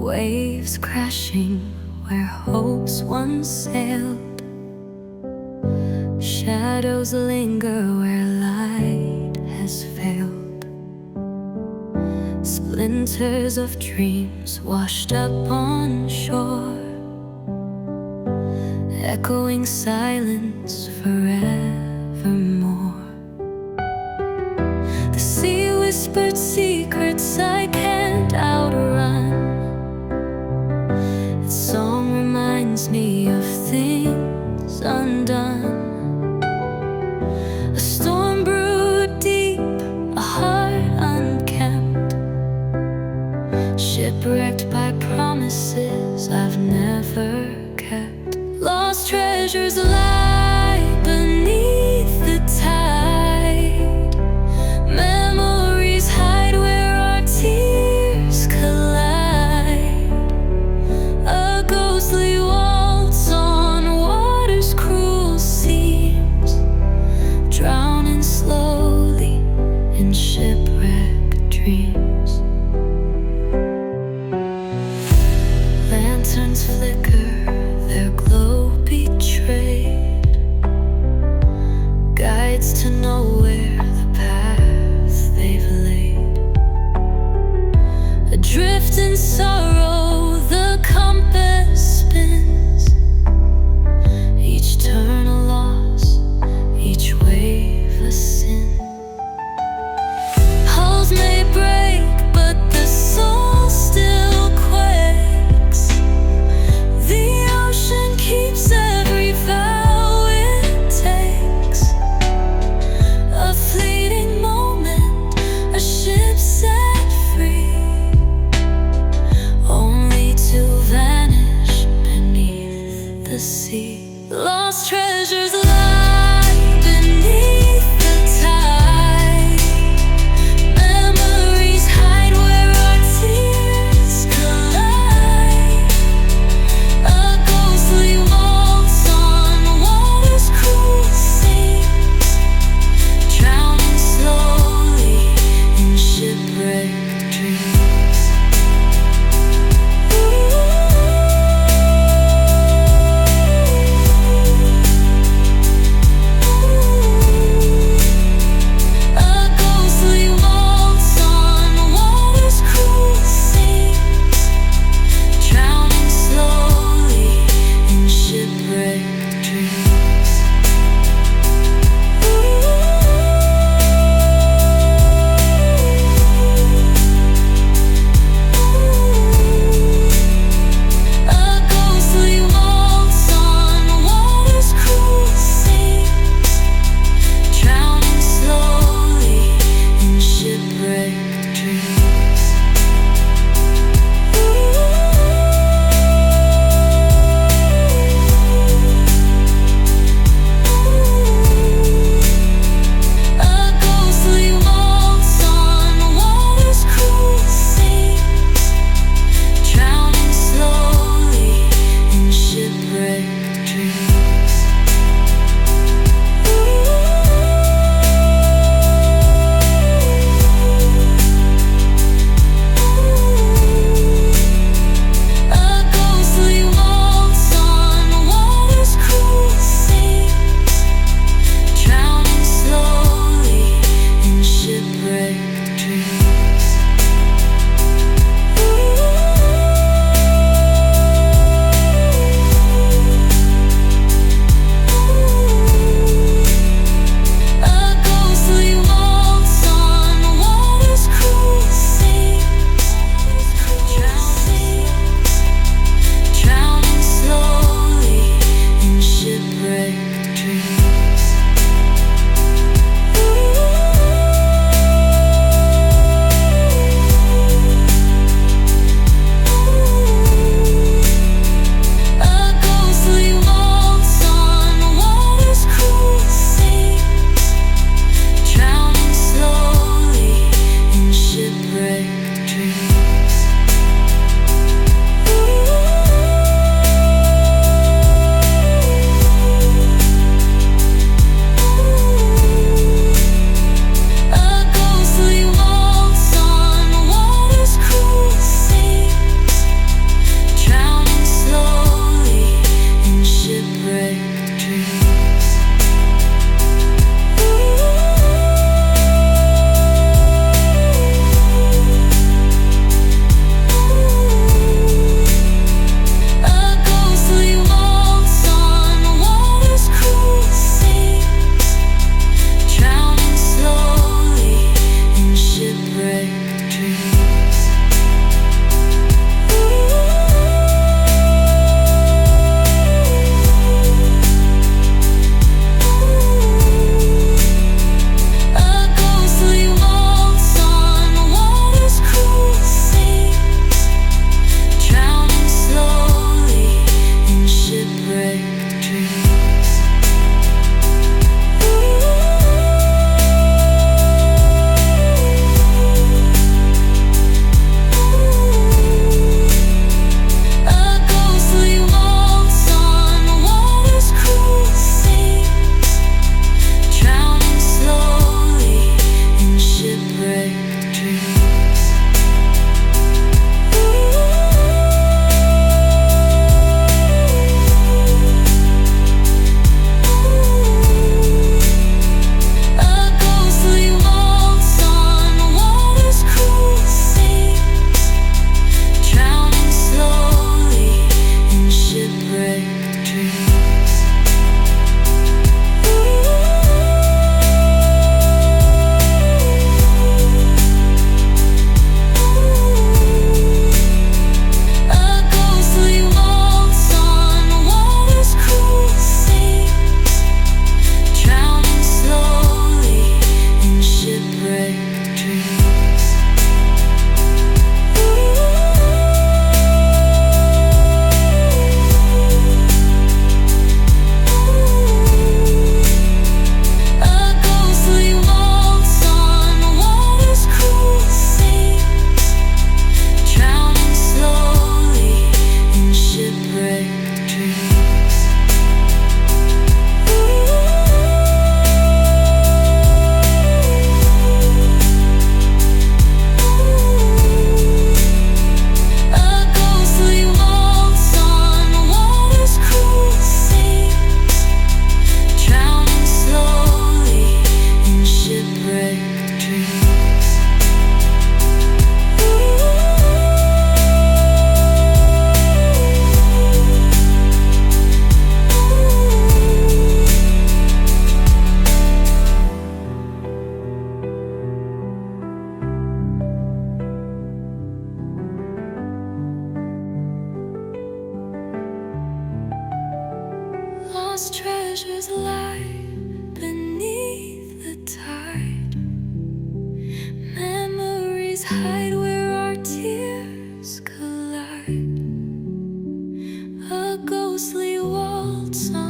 Waves crashing where hopes once sailed. Shadows linger where light has failed. Splinters of dreams washed up on shore, echoing silence forevermore. The sea whispered secrets I can't outrun. Its song reminds me of things undone. A storm brewed deep, a heart unkempt, shipwrecked by promises I've never kept. Lost treasures lie beneath the tide. Memories hide where our tears collide. A ghostly waltz on water's cruel seams, drowning slowly in shipwreck dreams. Lanterns flicker, their glow betrayed, guides to nowhere, the path they've laid. Adrift in sorrow, the compass spins, each turn a loss, each wave a sin. Hulls may break, but the soul still quakes. The ocean keeps every vow it takes. A fleeting moment, a ship set free, only to vanish beneath the sea. Lost treasure lost treasures lie beneath the tide. Memories hide where our tears collide. A ghostly waltz on